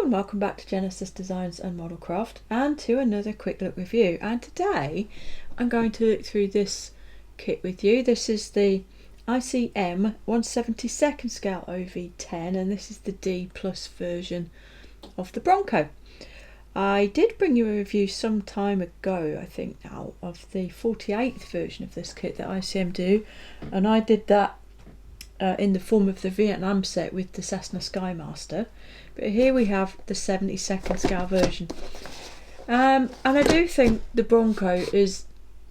and welcome back to Genesis Designs and Modelcraft and to another quick look review. And today I'm going to look through this kit with you. This is the ICM 1/72nd scale OV-10 and this is the D plus version of the Bronco. I did bring you a review some time ago, I think now, of the 48th version of this kit that ICM do, and I did that in the form of the Vietnam set with the Cessna Skymaster. But here we have the 72nd scale version, and I do think the Bronco is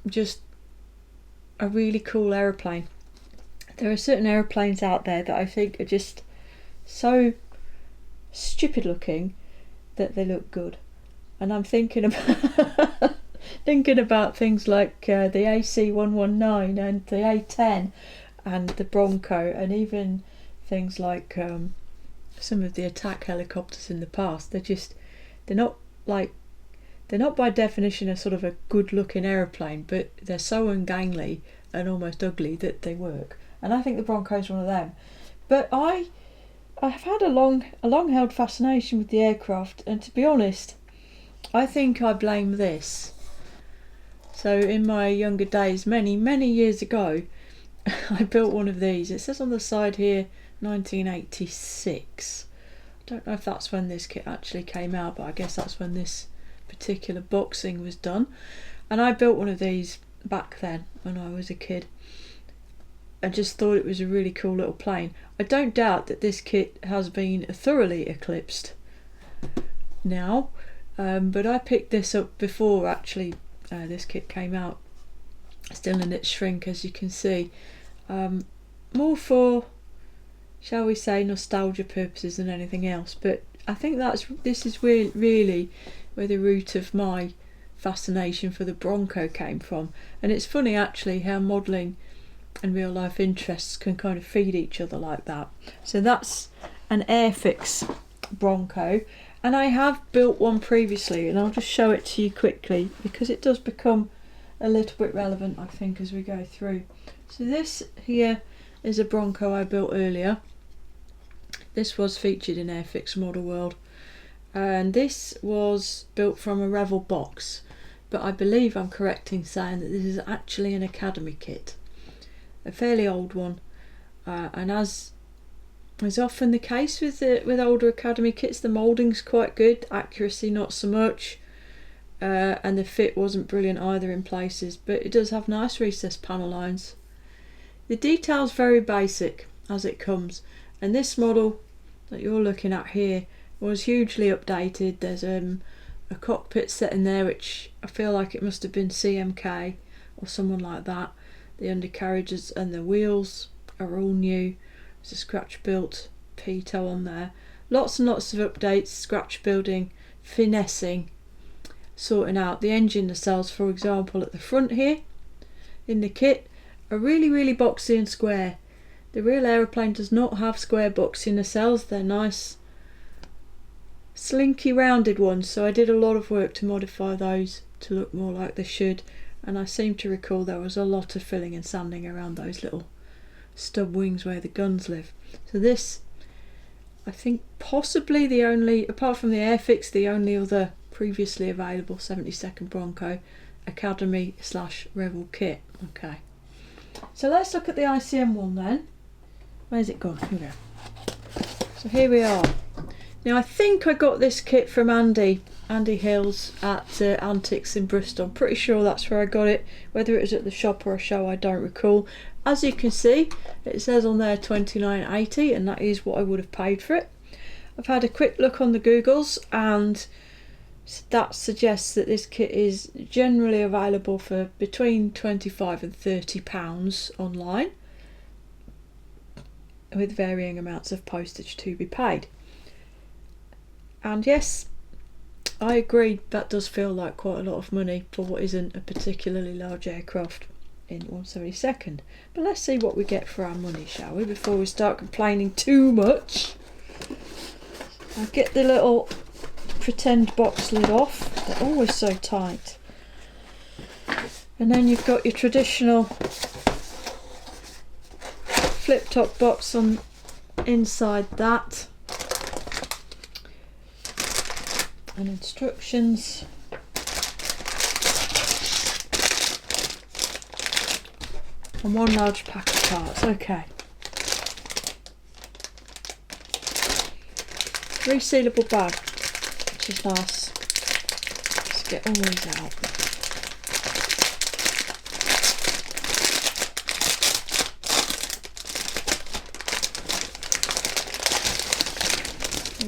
just a really cool aeroplane. There are certain aeroplanes out there that I think are just so stupid looking that they look good, and I'm thinking about thinking about things like the AC-119 and the A-10 and the Bronco, and even things like some of the attack helicopters in the past. They're not by definition a sort of a good looking aeroplane, but they're so ungainly and almost ugly that they work, and I think the Bronco is one of them. But I've had a long held fascination with the aircraft, and to be honest, I think I blame this. So in my younger days, many years ago, I built one of these. It says on the side here 1986. I don't know if that's when this kit actually came out, but I guess that's when this particular boxing was done. And I built one of these back then when I was a kid. I just thought it was a really cool little plane. I don't doubt that this kit has been thoroughly eclipsed now, but I picked this up before actually this kit came out, still in its shrink, as you can see, more for, shall we say, nostalgia purposes than anything else. But I think this is really where the root of my fascination for the Bronco came from. And it's funny actually how modelling and real life interests can kind of feed each other like that. So that's an Airfix Bronco, and I have built one previously, and I'll just show it to you quickly because it does become a little bit relevant, I think, as we go through. So this here is a Bronco I built earlier. This was featured in Airfix Model World, and this was built from a Revel box, but I believe I'm correct in saying that this is actually an Academy kit, a fairly old one, and as is often the case with older Academy kits, the moulding's quite good, accuracy not so much. And the fit wasn't brilliant either in places, but it does have nice recessed panel lines. The detail's very basic as it comes, and this model that you're looking at here was hugely updated. There's a cockpit set in there which I feel like it must have been CMK or someone like that. The undercarriages and the wheels are all new. There's a scratch built Pitot on there. Lots and lots of updates, scratch building, finessing, sorting out the engine nacelles, for example, at the front here in the kit are really boxy and square. The real aeroplane does not have square boxy nacelles. They're nice slinky rounded ones, so I did a lot of work to modify those to look more like they should, and I seem to recall there was a lot of filling and sanding around those little stub wings where the guns live. So this, I think, possibly the only, apart from the Airfix, the only other previously available 72nd Bronco Academy / Revel kit. Okay, so let's look at the ICM one then. Where's it gone? Here we go. So here we are. Now I think I got this kit from Andy Hills at Antics in Bristol. I'm pretty sure that's where I got it. Whether it was at the shop or a show, I don't recall. As you can see, it says on there $29.80, and that is what I would have paid for it. I've had a quick look on the Googles, and that suggests that this kit is generally available for between £25 and £30 online, with varying amounts of postage to be paid. And yes, I agree, that does feel like quite a lot of money for what isn't a particularly large aircraft in 1/72nd. But let's see what we get for our money, shall we, before we start complaining too much. I'll get the little pretend box lid off. They're always so tight. And then you've got your traditional flip top box on inside that. and instructions. And one large pack of parts. Okay. Resealable bag, which is nice. Let's get all these out.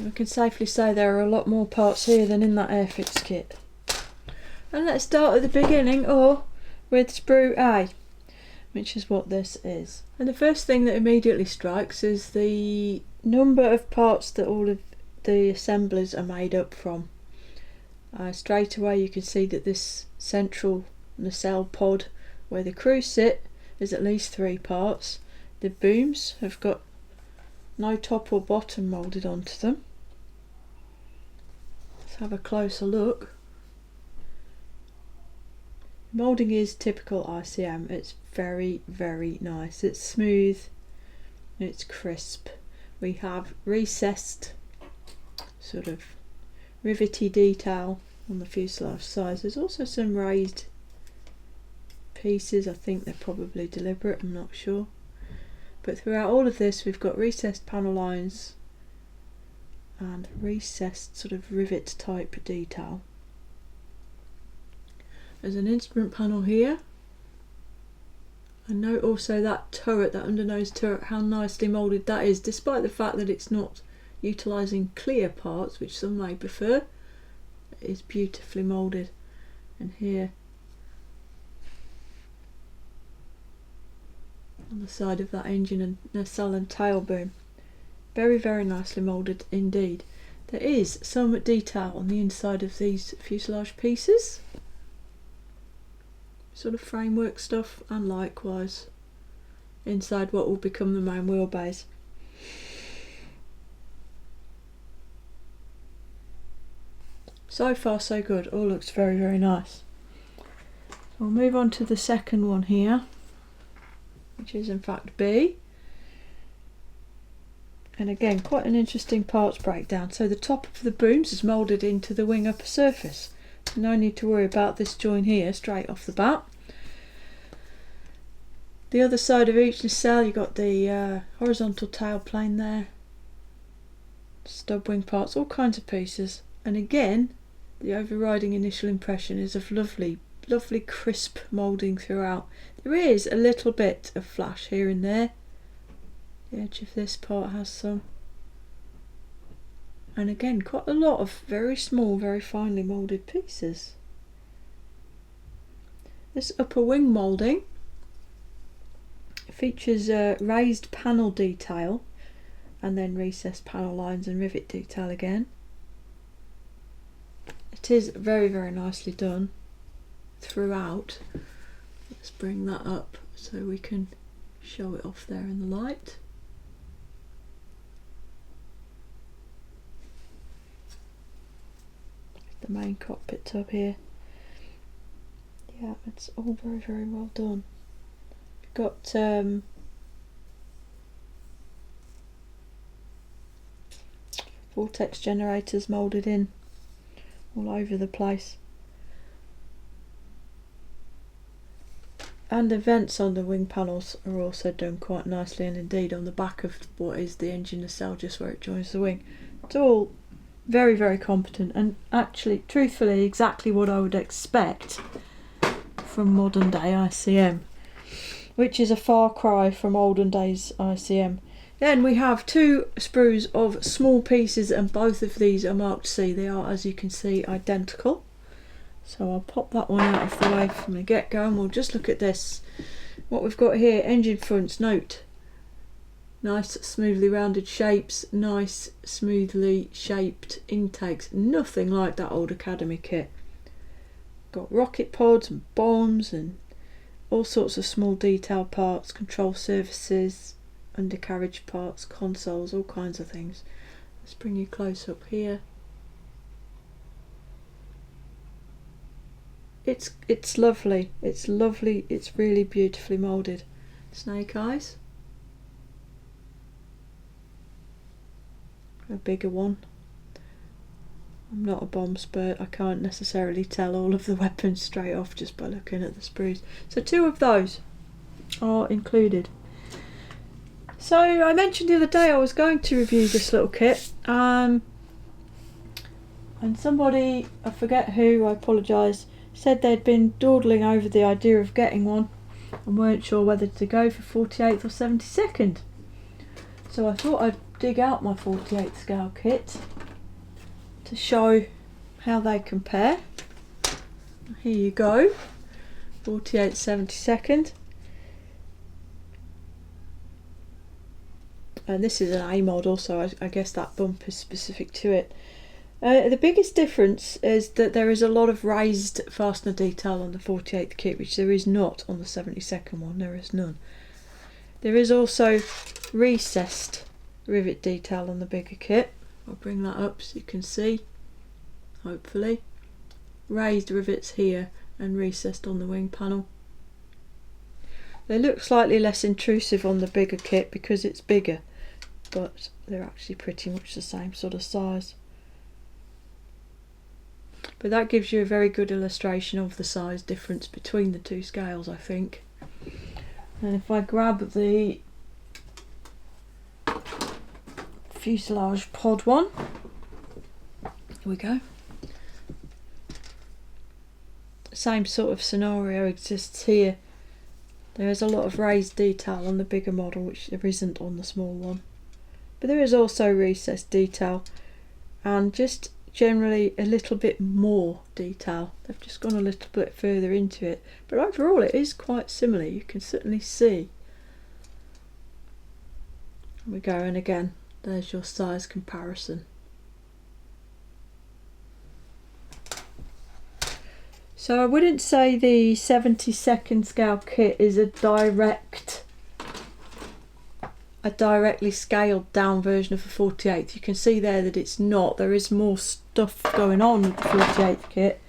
We can safely say there are a lot more parts here than in that Airfix kit. And let's start at the beginning, or with sprue A, which is what this is. And the first thing that immediately strikes is the number of parts that all of the assemblies are made up from. Straight away you can see that this central nacelle pod where the crew sit is at least 3 parts. The booms have got no top or bottom moulded onto them. Let's have a closer look. Moulding is typical ICM. It's very, very nice. It's smooth, it's crisp. We have recessed sort of rivety detail on the fuselage sides. There's also some raised pieces. I think they're probably deliberate, I'm not sure. But throughout all of this we've got recessed panel lines and recessed sort of rivet type detail. There's an instrument panel here. And note also that turret, that undernose turret, how nicely moulded that is, despite the fact that it's not utilising clear parts, which some may prefer. It is beautifully moulded. And here on the side of that engine and nacelle and tail boom, very, very nicely moulded indeed. There is some detail on the inside of these fuselage pieces, sort of framework stuff, and likewise inside what will become the main wheelbase. So far so good, all looks very, very nice. We'll move on to the second one here, which is in fact B. And again, quite an interesting parts breakdown. So the top of the booms is moulded into the wing upper surface. No need to worry about this join here straight off the bat. The other side of each nacelle, you've got the horizontal tail plane there, stub wing parts, all kinds of pieces. And again, the overriding initial impression is of lovely, lovely crisp moulding throughout. There is a little bit of flash here and there. The edge of this part has some. And again, quite a lot of very small, very finely moulded pieces. This upper wing moulding features raised panel detail and then recessed panel lines and rivet detail again. It is very, very nicely done throughout. Let's bring that up so we can show it off there in the light. The main cockpit tub here. Yeah, it's all very, very well done. We've got vortex generators moulded in all over the place. And the vents on the wing panels are also done quite nicely, and indeed on the back of what is the engine nacelle, just where it joins the wing. It's all very, very competent, and actually, truthfully, exactly what I would expect from modern day ICM, which is a far cry from olden days ICM. Then we have 2 sprues of small pieces, and both of these are marked C. They are, as you can see, identical. So I'll pop that one out of the way from the get-go, and we'll just look at this. What we've got here, engine fronts, note. Nice smoothly rounded shapes, nice smoothly shaped intakes, nothing like that old Academy kit. Got rocket pods and bombs and all sorts of small detail parts, control surfaces, undercarriage parts, consoles, all kinds of things. Let's bring you close up here. It's lovely, it's lovely, it's really beautifully moulded. Snake eyes. A bigger one I'm not a bomb spurt, I can't necessarily tell all of the weapons straight off just by looking at the sprues. So 2 of those are included. So I mentioned the other day I was going to review this little kit, and somebody, I forget who, I apologise, said they'd been dawdling over the idea of getting one and weren't sure whether to go for 48th or 72nd. So I thought I'd dig out my 48th scale kit to show how they compare. Here you go, 48th, 72nd. And this is an A model, so I guess that bump is specific to it. The biggest difference is that there is a lot of raised fastener detail on the 48th kit, which there is not on the 72nd one. There is none. There is also recessed rivet detail on the bigger kit. I'll bring that up so you can see, hopefully. Raised rivets here and recessed on the wing panel. They look slightly less intrusive on the bigger kit because it's bigger, but they're actually pretty much the same sort of size. But that gives you a very good illustration of the size difference between the 2 scales, I think. And if I grab the fuselage pod one, here we go. Same sort of scenario exists here. There is a lot of raised detail on the bigger model, which there isn't on the small one. But there is also recessed detail and just generally a little bit more detail. They've just gone a little bit further into it, but overall it is quite similar. You can certainly see. There we go, and again there's your size comparison. So I wouldn't say the 72nd scale kit is a directly scaled down version of the 48th. You can see there that it's not. There is more stuff going on with the 48th kit,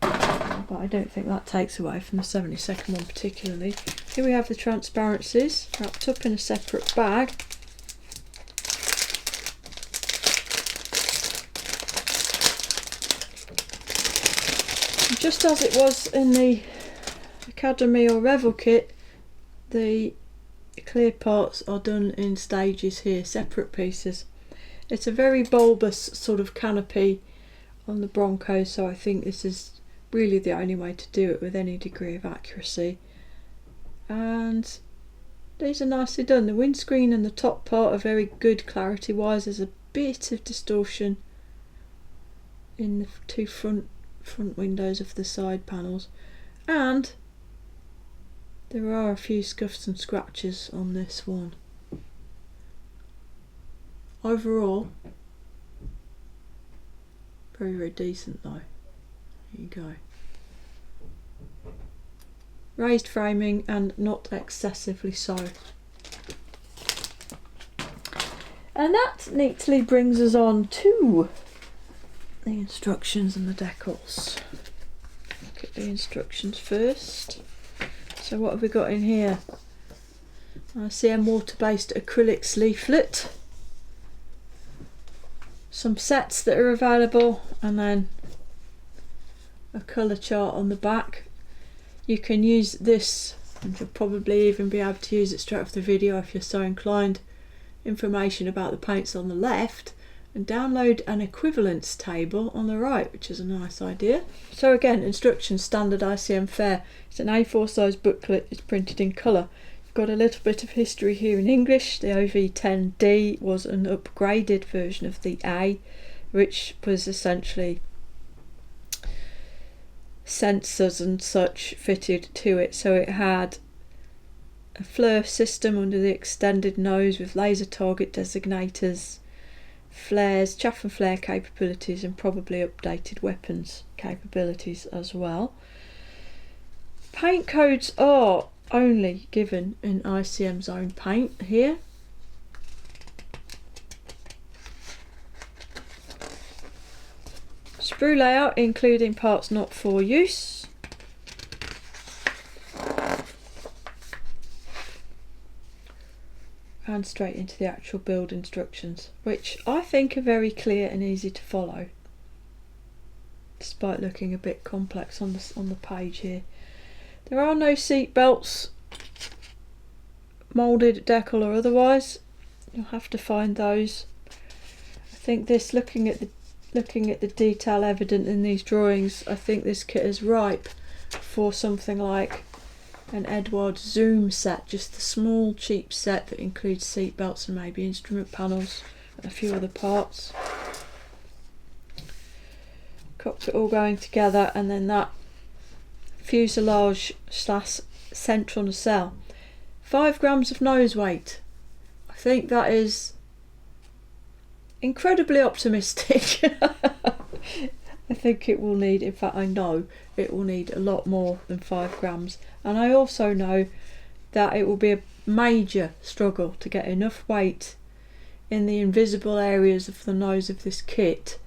but I don't think that takes away from the 72nd one particularly. Here we have the transparencies wrapped up in a separate bag. Just as it was in the Academy or Revel kit, the clear parts are done in stages here, separate pieces. It's a very bulbous sort of canopy on the Bronco, so I think this is really the only way to do it with any degree of accuracy. And these are nicely done. The windscreen and the top part are very good clarity wise. There's a bit of distortion in the 2 front windows of the side panels, and there are a few scuffs and scratches on this one. Overall, very, very decent though. Here you go. Raised framing and not excessively so. And that neatly brings us on to the instructions and the decals. Look at the instructions first. So what have we got in here? ICM water-based acrylics leaflet, some sets that are available, and then a colour chart on the back. You can use this, and you'll probably even be able to use it straight off the video if you're so inclined, information about the paints on the left, and download an equivalence table on the right, which is a nice idea. So again, instructions, standard ICM fare. It's an A4 size booklet, it's printed in colour. You've got a little bit of history here in English. The OV-10D was an upgraded version of the A, which was essentially sensors and such fitted to it. So it had a FLIR system under the extended nose with laser target designators, flares, chaff and flare capabilities, and probably updated weapons capabilities as well. Paint codes are only given in ICM's own paint here. Sprue layout including parts not for use. And straight into the actual build instructions, which I think are very clear and easy to follow. despite looking a bit complex on the page here. There are no seat belts, moulded, decal or otherwise. You'll have to find those. I think this, looking at the detail evident in these drawings, I think this kit is ripe for something like an Edward Zoom set, just the small cheap set that includes seat belts and maybe instrument panels and a few other parts. Cockpit all going together, and then that fuselage / central nacelle. 5 grams of nose weight. I think that is incredibly optimistic. I think it will need, in fact I know it will need a lot more than 5 grams, and I also know that it will be a major struggle to get enough weight in the invisible areas of the nose of this kit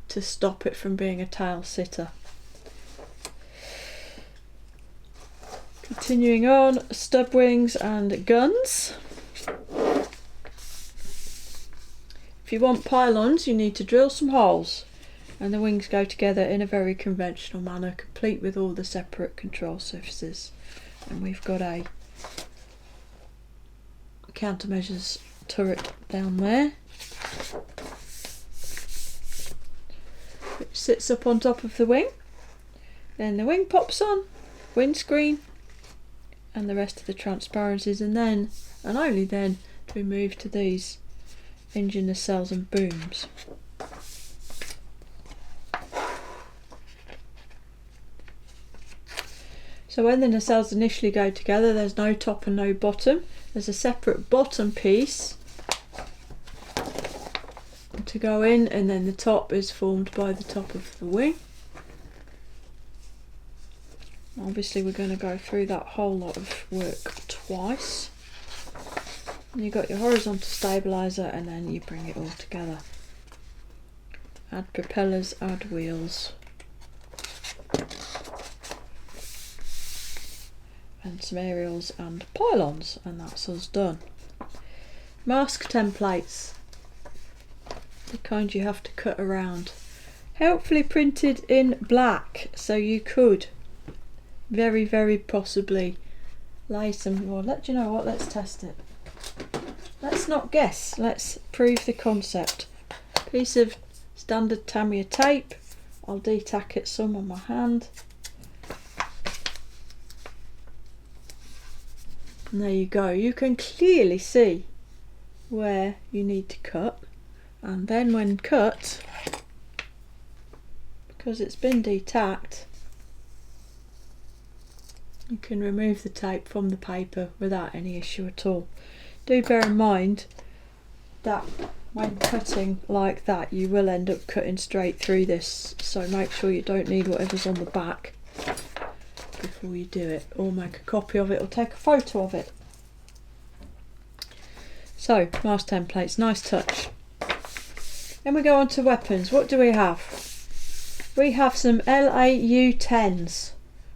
to stop it from being a tail sitter. Continuing on, stub wings and guns. If you want pylons, you need to drill some holes, and the wings go together in a very conventional manner, complete with all the separate control surfaces. And we've got a countermeasures turret down there, which sits up on top of the wing. Then the wing pops on, windscreen, and the rest of the transparencies, and then, and only then, do we move to these engine nacelles and booms. So when the nacelles initially go together, there's no top and no bottom. There's a separate bottom piece to go in, and then the top is formed by the top of the wing. Obviously we're going to go through that whole lot of work twice. You've got your horizontal stabiliser, and then you bring it all together. Add propellers, add wheels. And some aerials and pylons, and that's us done. Mask templates. The kind you have to cut around. Helpfully printed in black, so you could very, very possibly lay some, well, let you know what, let's test it. Let's not guess, let's prove the concept. Piece of standard Tamiya tape. I'll detack it some on my hand. And there you go. You can clearly see where you need to cut, and then when cut, because it's been detacked, you can remove the tape from the paper without any issue at all. Do bear in mind that when cutting like that, you will end up cutting straight through this, so make sure you don't need whatever's on the back before you do it, or make a copy of it or take a photo of it. So, mask templates, nice touch. Then we go on to weapons. What do we have? We have some LAU-10s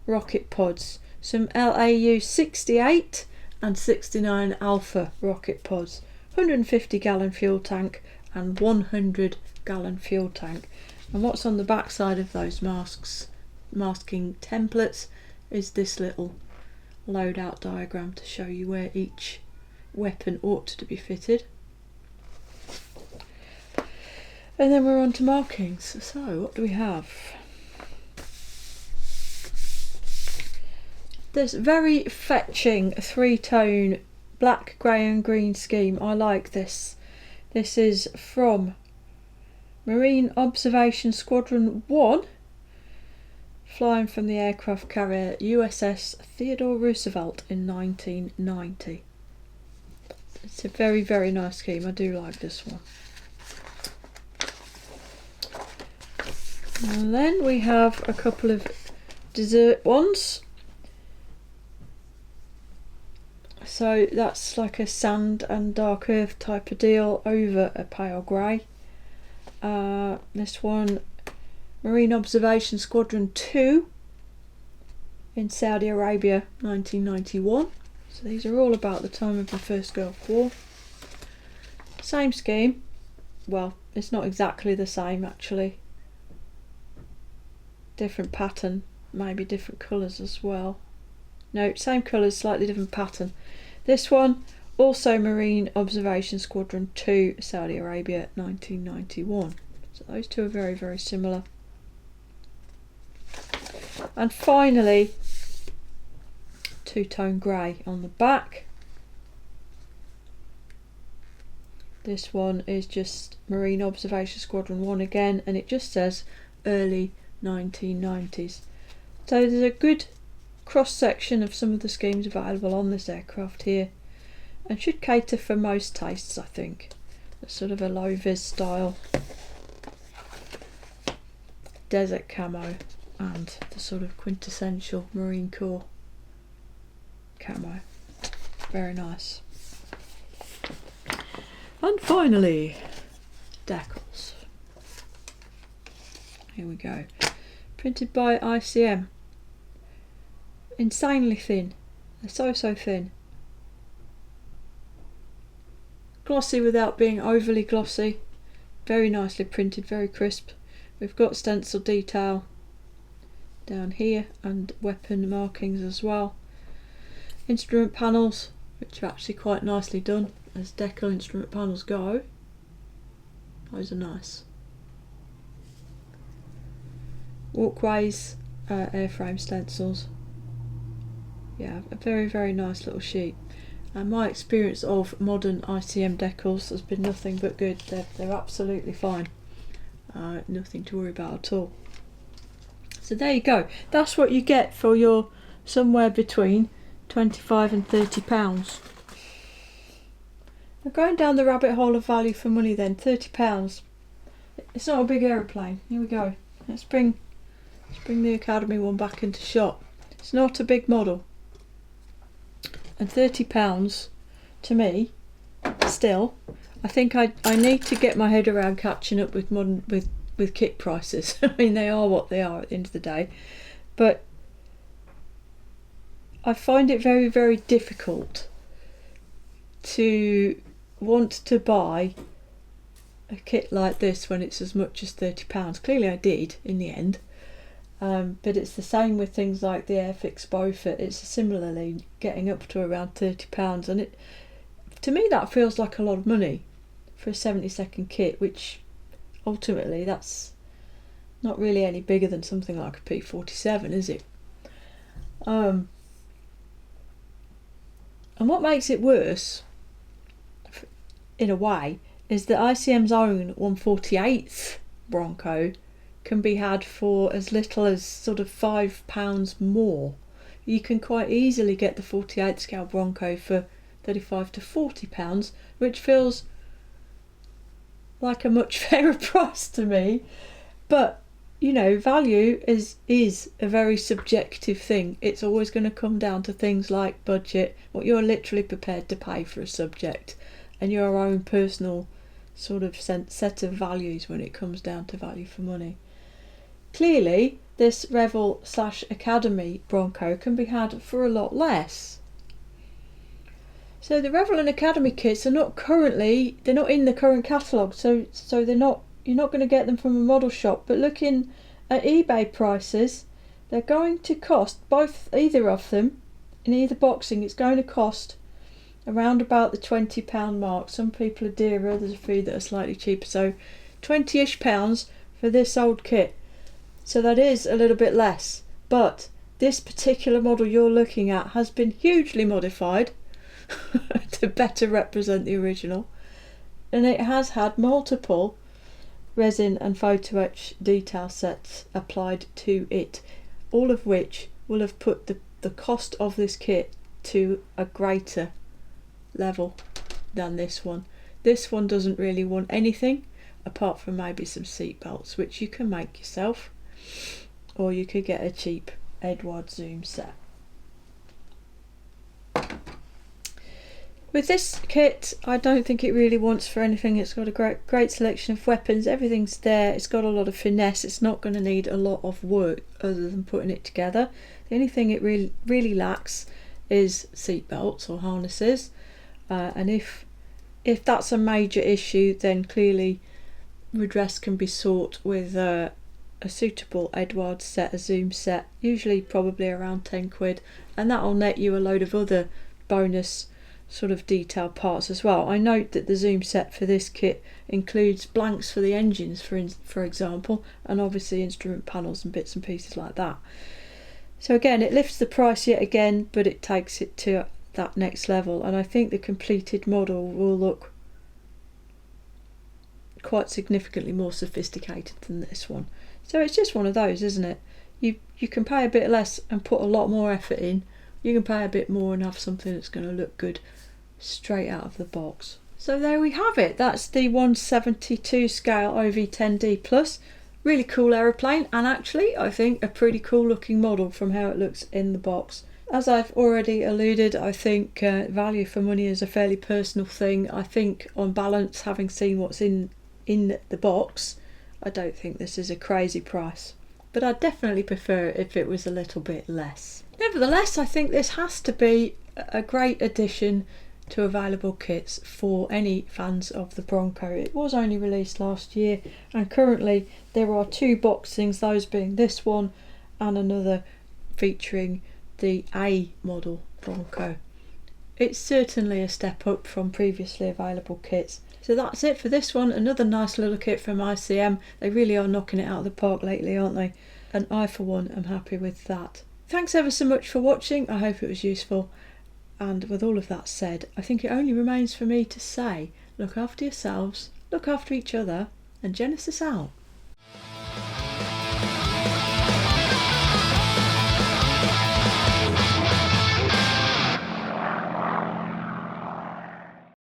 rocket pods, some LAU-68 and 69 Alpha rocket pods, 150 gallon fuel tank and 100 gallon fuel tank. And what's on the back side of those masking templates is this little loadout diagram to show you where each weapon ought to be fitted. And then we're on to markings. So what do we have? This very fetching 3-tone black, grey and green scheme. I like this. This is from Marine Observation Squadron 1, flying from the aircraft carrier USS Theodore Roosevelt in 1990. It's a very, very nice scheme. I do like this one. And then we have a couple of dessert ones. So that's like a sand and dark earth type of deal over a pale grey. This one, Marine Observation Squadron 2 in Saudi Arabia, 1991. So these are all about the time of the First Gulf War. Same scheme. Well, it's not exactly the same actually. different pattern, maybe different colours as well. No, same colours, slightly different pattern. This one, also Marine Observation Squadron 2, Saudi Arabia, 1991. So those two are very, very similar. And finally, two-tone grey on the back. This one is just Marine Observation Squadron 1 again, and it just says early 1990s. So there's a good cross-section of some of the schemes available on this aircraft here, and should cater for most tastes, I think. It's sort of a low-vis style, desert camo, and the sort of quintessential Marine Corps camo. Very nice. And finally, Decals. Here we go. Printed by ICM. Insanely thin. They're so thin. Glossy without being overly glossy. Very nicely printed, very crisp. We've got stencil detail down here and weapon markings as well. Instrument panels, which are actually quite nicely done, as Decal instrument panels go. Those are nice. Walkways, airframe stencils. Yeah, a very, very nice little sheet. And my experience of modern ICM decals has been nothing but good. They're absolutely fine. Nothing to worry about at all. So there you go. That's what you get for your somewhere between £25 and £30. Now going down the rabbit hole of value for money then, £30. It's not a big aeroplane. Here we go. Let's bring the Academy one back into shot. It's not a big model. And £30 to me, still, I think I need to get my head around catching up with modern with kit prices. I mean, they are what they are at the end of the day, but I find it very, very difficult to want to buy a kit like this when it's as much as £30. Clearly I did in the end. But it's the same with things like the Airfix Bronco. It's similarly getting up to around £30, and to me that feels like a lot of money for a 70-second kit, which ultimately that's not really any bigger than something like a P-47, is it? And what makes it worse, in a way, is that ICM's own 1/48th Bronco can be had for as little as sort of £5 more. You can quite easily get the 48 scale Bronco for £35 to £40, which feels like a much fairer price to me. But you know, value is a very subjective thing. It's always going to come down to things like budget, what you're literally prepared to pay for a subject, and your own personal sort of set of values when it comes down to value for money. Clearly, this Revel/Academy Bronco can be had for a lot less. So the Revel and Academy kits are not in the current catalogue, so you're not going to get them from a model shop. But looking at eBay prices, they're going to cost, either of them, in either boxing, it's going to cost around about the £20 mark. Some people are dearer, there's a few that are slightly cheaper, so £20-ish for this old kit. So that is a little bit less, but this particular model you're looking at has been hugely modified to better represent the original, and it has had multiple resin and photo etch detail sets applied to it, all of which will have put the cost of this kit to a greater level than this one. This one doesn't really want anything apart from maybe some seat belts, which you can make yourself, or you could get a cheap Edward Zoom set. With this kit, I don't think it really wants for anything. It's got a great selection of weapons, everything's there, it's got a lot of finesse, it's not going to need a lot of work other than putting it together. The only thing it really lacks is seat belts or harnesses, and if that's a major issue, then clearly redress can be sought with a suitable Edwards set, a zoom set, usually probably around 10 quid, and that'll net you a load of other bonus sort of detail parts as well. I note that the zoom set for this kit includes blanks for the engines, for example, and obviously instrument panels and bits and pieces like that. So again, it lifts the price yet again, but it takes it to that next level, and I think the completed model will look quite significantly more sophisticated than this one. So it's just one of those, isn't it? You can pay a bit less and put a lot more effort in. You can pay a bit more and have something that's going to look good straight out of the box. So there we have it. That's the 1/72 scale OV-10D Plus. Really cool aeroplane, and actually I think a pretty cool looking model from how it looks in the box. As I've already alluded, I think value for money is a fairly personal thing. I think on balance, having seen what's in the box, I don't think this is a crazy price, but I'd definitely prefer it if it was a little bit less. Nevertheless, I think this has to be a great addition to available kits for any fans of the Bronco. It was only released last year, and currently there are 2 boxings, those being this one and another featuring the A model Bronco. It's certainly a step up from previously available kits. So that's it for this one. Another nice little kit from ICM. They really are knocking it out of the park lately, aren't they? And I for one am happy with that. Thanks ever so much for watching. I hope it was useful. And with all of that said, I think it only remains for me to say, look after yourselves, look after each other, and Genesis out.